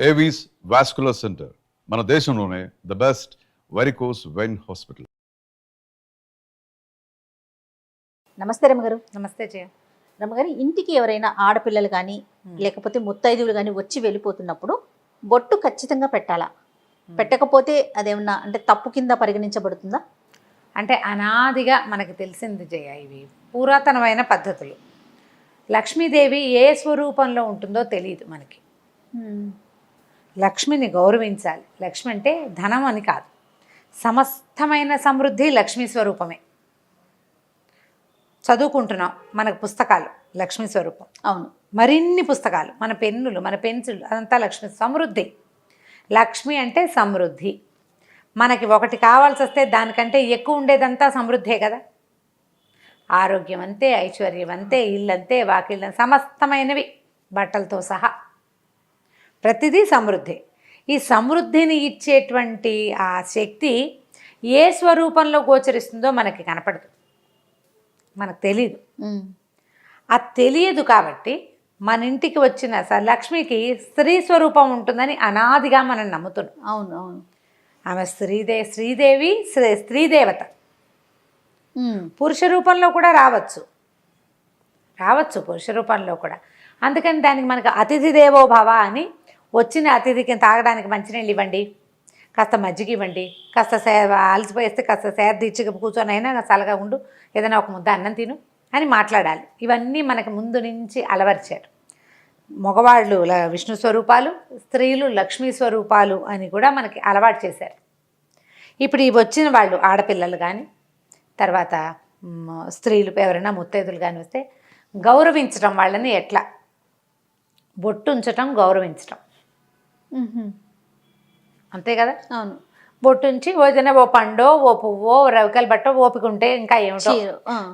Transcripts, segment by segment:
Avis vascular centre మన దేశంలోనే the best varicose vein hospital. నమస్తే రమ్మగారు. నమస్తే జయ. రమ్మగారు, ఇంటికి ఎవరైనా ఆడపిల్లలు కానీ లేకపోతే ముత్తైదువులు కానీ వచ్చి వెళ్ళిపోతున్నప్పుడు బొట్టు ఖచ్చితంగా పెట్టాలా? పెట్టకపోతే అదేమన్నా అంటే తప్పు కింద పరిగణించబడుతుందా? అంటే అనాదిగా మనకు తెలిసింది జయ, ఇవి పురాతనమైన పద్ధతులు. లక్ష్మీదేవి ఏ స్వరూపంలో ఉంటుందో తెలియదు మనకి. లక్ష్మిని గౌరవించాలి. లక్ష్మి అంటే ధనం అని కాదు, సమస్తమైన సమృద్ధి లక్ష్మీ స్వరూపమే. చదువుకుంటున్నాం, మనకు పుస్తకాలు లక్ష్మీ స్వరూపం. అవును, మరిన్ని పుస్తకాలు, మన పెన్నులు, మన పెన్సిల్, అదంతా లక్ష్మి సమృద్ధి. లక్ష్మి అంటే సమృద్ధి. మనకి ఒకటి కావాల్సి వస్తే దానికంటే ఎక్కువ ఉండేదంతా సమృద్ధే కదా. ఆరోగ్యం అంతే, ఐశ్వర్యం అంతే, ఇల్లంతే, వాకిళ్ళ సమస్తమైనవి బట్టలతో సహా ప్రతిదీ సమృద్ధి. ఈ సమృద్ధిని ఇచ్చేటువంటి ఆ శక్తి ఏ స్వరూపంలో గోచరిస్తుందో మనకి కనపడదు, మనకు తెలీదు. అది తెలియదు కాబట్టి మన ఇంటికి వచ్చిన లక్ష్మికి స్త్రీ స్వరూపం ఉంటుందని అనాదిగా మనం నమ్ముతున్నాం. అవును అవును, ఆమె శ్రీదేవి స్త్రీదేవత. పురుష రూపంలో కూడా రావచ్చు పురుష రూపంలో కూడా. అందుకని దానికి మనకు అతిథి దేవో భవ అని, వచ్చిన అతిథికి తాగడానికి మంచినీళ్ళు ఇవ్వండి, కాస్త మజ్జిగ ఇవ్వండి, కాస్త అలసిపోయేస్తే కాస్త సేద కూర్చొని అయినా చల్లగా ఉండు, ఏదైనా ఒక ముద్ద అన్నం తిను అని మాట్లాడాలి. ఇవన్నీ మనకు ముందు నుంచి అలవర్చారు. మగవాళ్ళు విష్ణు స్వరూపాలు, స్త్రీలు లక్ష్మీ స్వరూపాలు అని కూడా మనకి అలవాటు చేశారు. ఇప్పుడు ఈ వచ్చిన వాళ్ళు ఆడపిల్లలు కానీ తర్వాత స్త్రీలు ఎవరైనా ముత్తైదులు కానీ వస్తే గౌరవించడం, వాళ్ళని ఎట్లా బొట్టు ఉంచటం, గౌరవించటం అంతే కదా. అవును, బొట్టు ఉంచి ఏదైనా ఓ పండో, ఓ పువ్వో, రవికల బట్టో, ఓపిక ఉంటే ఇంకా ఏమిటో,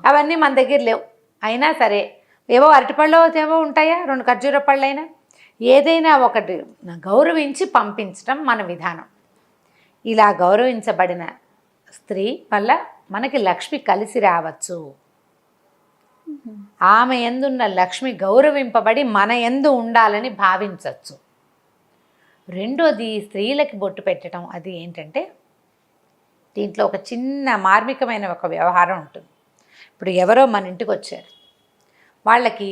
అవన్నీ మన దగ్గర లేవు. అయినా సరే ఏవో అరటిపళ్ళు ఏవో ఉంటాయా, 2 ఖర్జూర పళ్ళైనా ఏదైనా ఒకటి గౌరవించి పంపించడం మన విధానం. ఇలా గౌరవించబడిన స్త్రీ వల్ల మనకి లక్ష్మి కలిసి రావచ్చు. ఆమె యందున్న లక్ష్మి గౌరవింపబడి మన యందు ఉండాలని భావించవచ్చు. రెండోది, స్త్రీలకి బొట్టు పెట్టడం అది ఏంటంటే దీంట్లో ఒక చిన్న మార్మికమైన ఒక వ్యవహారం ఉంటుంది. ఇప్పుడు ఎవరో మన ఇంటికి వచ్చారు, వాళ్ళకి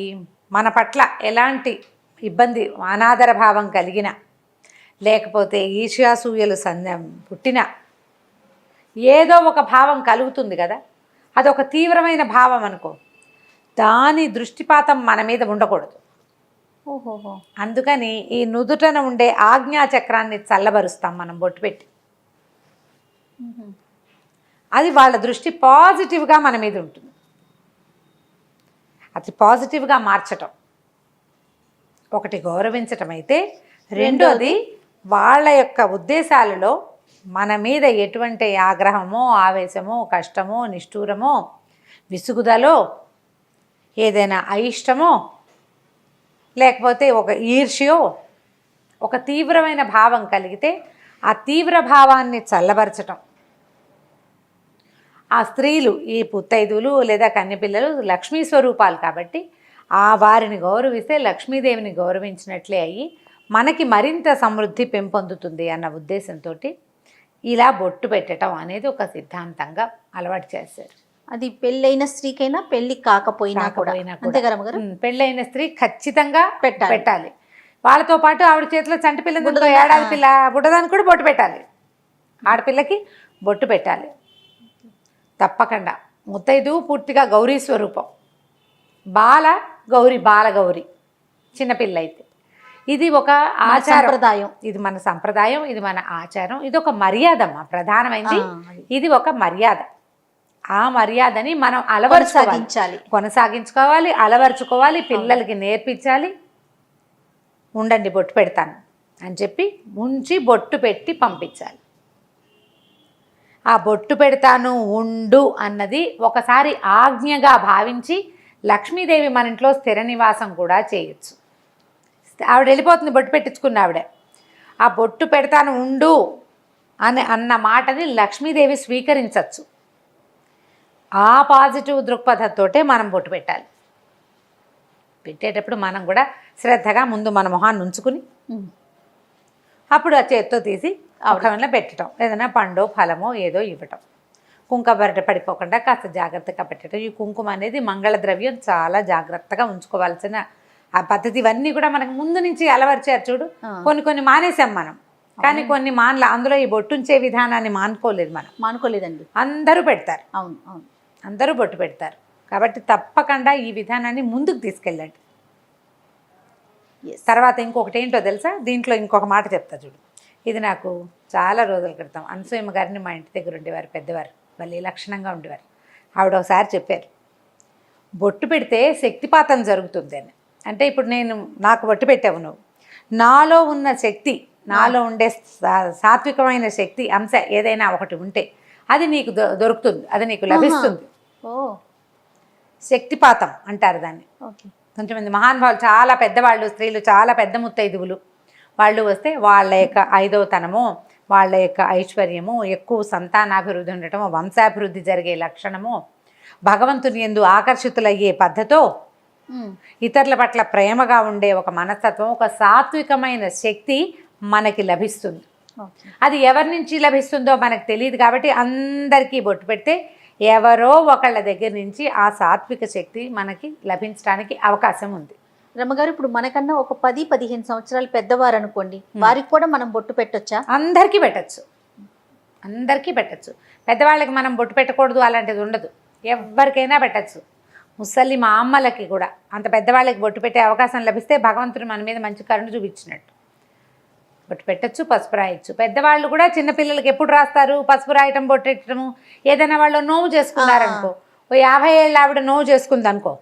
మన పట్ల ఎలాంటి ఇబ్బంది, అనాదర భావం కలిగిన, లేకపోతే ఈర్ష్యాసూయలు పుట్టిన ఏదో ఒక భావం కలుగుతుంది కదా. అదొక తీవ్రమైన భావం అనుకో, దాని దృష్టిపాతం మన మీద ఉండకూడదు. ఓహోహో, అందుకని ఈ నుదుటన ఉండే ఆజ్ఞాచక్రాన్ని చల్లబరుస్తాం మనం బొట్టు పెట్టి. అది వాళ్ళ దృష్టి పాజిటివ్గా మన మీద ఉంటుంది. అది పాజిటివ్గా మార్చటం ఒకటి గౌరవించటం అయితే, రెండోది వాళ్ళ యొక్క ఉద్దేశాలలో మన మీద ఎటువంటి ఆగ్రహమో, ఆవేశమో, కష్టమో, నిష్ఠూరమో, విసుగుదలో, ఏదైనా అయిష్టమో, లేకపోతే ఒక ఈర్ష్యో, ఒక తీవ్రమైన భావం కలిగితే ఆ తీవ్ర భావాన్ని చల్లబరచటం. ఆ స్త్రీలు, ఈ పుత్తైదులు లేదా కన్యపిల్లలు లక్ష్మీ స్వరూపాలు కాబట్టి ఆ వారిని గౌరవిస్తే లక్ష్మీదేవిని గౌరవించినట్లే అయ్యి మనకి మరింత సమృద్ధి పెంపొందుతుంది అన్న ఉద్దేశంతో ఇలా బొట్టు పెట్టడం అనేది ఒక సిద్ధాంతంగా అలవాటు చేశారు. అది పెళ్ళైన స్త్రీకైనా పెళ్ళి కాకపోయినా కూడా అంతే కదా గారు. పెళ్ళైన స్త్రీ ఖచ్చితంగా పెట్టాలి. వాళ్ళతో పాటు ఆవిడ చేతిలో చంటి పిల్ల, ఏడాది పిల్ల బుడ్డదానికి కూడా బొట్టు పెట్టాలి. ఆడపిల్లకి బొట్టు పెట్టాలి తప్పకుండా. ముత్తైదు పూర్తిగా గౌరీ స్వరూపం, బాలగౌరి చిన్నపిల్ల అయితే. ఇది ఒక ఆచారం, ఇది మన సంప్రదాయం, ఇది మన ఆచారం, ఇది ఒక మర్యాద. ప్రధానమైనది ఇది ఒక మర్యాద. ఆ మర్యాదని మనం కొనసాగించుకోవాలి, అలవర్చుకోవాలి, పిల్లలకి నేర్పించాలి. ఉండండి బొట్టు పెడతాను అని చెప్పి ఉంచి బొట్టు పెట్టి పంపించాలి. ఆ బొట్టు పెడతాను ఉండు అన్నది ఒకసారి ఆజ్ఞగా భావించి లక్ష్మీదేవి మన ఇంట్లో స్థిర నివాసం కూడా చేయొచ్చు. ఆవిడ వెళ్ళిపోతుంది బొట్టు పెట్టించుకున్న ఆవిడ. ఆ బొట్టు పెడతాను ఉండు అన్న మాటని లక్ష్మీదేవి స్వీకరించవచ్చు. ఆ పాజిటివ్ దృక్పథంతోటే మనం బొట్టు పెట్టాలి. పెట్టేటప్పుడు మనం కూడా శ్రద్ధగా ముందు మన మొహాన్ని ఉంచుకుని అప్పుడు ఆ చేత్తో తీసి ముఖంలో పెట్టడం, ఏదైనా పండో ఫలమో ఏదో ఇవ్వటం. కుంకుమ బరట పడిపోకుండా కాస్త జాగ్రత్తగా పెట్టడం. ఈ కుంకుమ అనేది మంగళ ద్రవ్యం, చాలా జాగ్రత్తగా ఉంచుకోవాల్సిన ఆ పద్ధతి. ఇవన్నీ కూడా మనకు ముందు నుంచి అలవర్చారు చూడు. కొన్ని మానేసాం మనం, కానీ కొన్ని మానల. అందులో ఈ బొట్టుంచే విధానాన్ని మానుకోలేదు మనం. మానుకోలేదండి. అందరూ పెడతారు. అవును అవును, అందరూ బొట్టు పెడతారు. కాబట్టి తప్పకుండా ఈ విధానాన్ని ముందుకు తీసుకెళ్ళండి. తర్వాత ఇంకొకటి ఏంటో తెలుసా, దీంట్లో ఇంకొక మాట చెప్తా చూడు. ఇది నాకు చాలా రోజుల క్రితం అనసూయమ్మ గారిని మా ఇంటి దగ్గర ఉండేవారు, పెద్దవారు, వాళ్ళు లక్షణంగా ఉండేవారు. ఆవిడ ఒకసారి చెప్పారు, బొట్టు పెడితే శక్తిపాతం జరుగుతుంది అని. అంటే ఇప్పుడు నాకు బొట్టు పెట్టావు నువ్వు, నాలో ఉన్న శక్తి, నాలో ఉండే సాత్వికమైన శక్తి అంశ ఏదైనా ఒకటి ఉంటే అది నీకు దొరుకుతుంది, అది నీకు లభిస్తుంది. ఓ, శక్తిపాతం అంటారు దాన్ని. ఓకే. కొంచెంమంది మహానుభావులు, చాలా పెద్దవాళ్ళు, స్త్రీలు, చాలా పెద్ద ముత్తైదువులు వాళ్ళు వస్తే వాళ్ళ యొక్క ఐదవతనము, వాళ్ళ యొక్క ఐశ్వర్యము, ఎక్కువ సంతానాభివృద్ధి ఉండటము, వంశాభివృద్ధి జరిగే లక్షణము, భగవంతుని యందు ఆకర్షితులయ్యే పద్ధతో, ఇతరుల పట్ల ప్రేమగా ఉండే ఒక మనస్తత్వం, ఒక సాత్వికమైన శక్తి మనకి లభిస్తుంది. అది ఎవరి నుంచి లభిస్తుందో మనకు తెలియదు. కాబట్టి అందరికీ బొట్టు పెడితే ఎవరో ఒకళ్ళ దగ్గర నుంచి ఆ సాత్విక శక్తి మనకి లభించడానికి అవకాశం ఉంది. రమ్మగారు, ఇప్పుడు మనకన్నా ఒక 10-15 సంవత్సరాలు పెద్దవారు అనుకోండి, వారికి కూడా మనం బొట్టు పెట్టొచ్చా? అందరికీ పెట్టచ్చు, అందరికీ పెట్టచ్చు. పెద్దవాళ్ళకి మనం బొట్టు పెట్టకూడదు అలాంటిది ఉండదు, ఎవరికైనా పెట్టచ్చు. ముసలి మా అమ్మలకి కూడా, అంత పెద్దవాళ్ళకి బొట్టు పెట్టే అవకాశం లభిస్తే భగవంతుడు మన మీద మంచి కరుణ చూపించినట్టు. బొట్టు పెట్టచ్చు, పసుపు రాయొచ్చు. పెద్దవాళ్ళు కూడా చిన్నపిల్లలకి ఎప్పుడు రాస్తారు పసుపు రాయటం, బొట్టు పెట్టడము. ఏదైనా వాళ్ళు నోవు చేసుకున్నారనుకో, ఓ 50 ఏళ్ళ ఆవిడ నోవు చేసుకుంది అనుకో,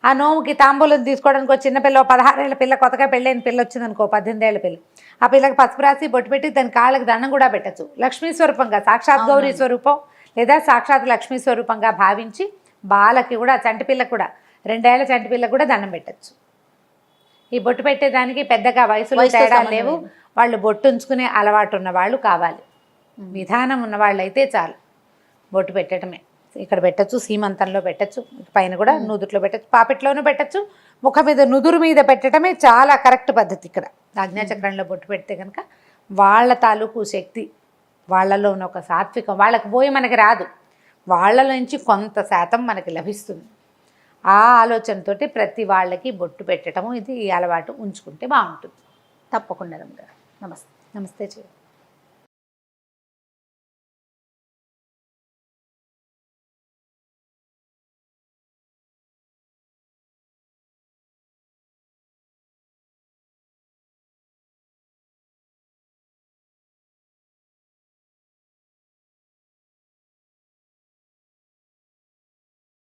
ఆ నోవుకి తాంబూలం తీసుకోవడానికి ఒక చిన్నపిల్ల, 16 ఏళ్ళ పిల్ల, కొత్తగా పెళ్ళైన పిల్ల వచ్చిందనుకో, 18 ఏళ్ళ పిల్ల, ఆ పిల్లకి పసుపు రాసి బొట్టు పెట్టి దాని కాళ్ళకి దండం కూడా పెట్టచ్చు. లక్ష్మీ స్వరూపంగా, సాక్షాత్ గౌరీ స్వరూపం లేదా సాక్షాత్ లక్ష్మీ స్వరూపంగా భావించి బాలకి కూడా, చంటి పిల్లకి కూడా, 2 ఏళ్ల చంటి పిల్లకి కూడా దండం పెట్టచ్చు. ఈ బొట్టు పెట్టేదానికి పెద్దగా వయసులో తేడా లేవు. వాళ్ళు బొట్టు ఉంచుకునే అలవాటు ఉన్న వాళ్ళు కావాలి, విధానం ఉన్న వాళ్ళు అయితే చాలు. బొట్టు పెట్టడమే ఇక్కడ పెట్టచ్చు, సీమంతంలో పెట్టచ్చు, పైన కూడా నుదుట్లో పెట్టచ్చు, పాపెట్లోనూ పెట్టచ్చు, ముఖం మీద నుదురు మీద పెట్టడమే చాలా కరెక్ట్ పద్ధతి. ఇక్కడ ఆజ్ఞాచక్రంలో బొట్టు పెడితే కనుక వాళ్ళ తాలూకు శక్తి, వాళ్ళలో ఉన్న ఒక సాత్వికం వాళ్ళకి పోయి మనకి రాదు, వాళ్ళలో నుంచి కొంత శాతం మనకి లభిస్తుంది. ఆ ఆలోచనతోటి ప్రతి వాళ్ళకి బొట్టు పెట్టడము, ఇది ఈ అలవాటు ఉంచుకుంటే బాగుంటుంది. తప్పకుండా రమ్మగారు. నమస్తే. నమస్తే.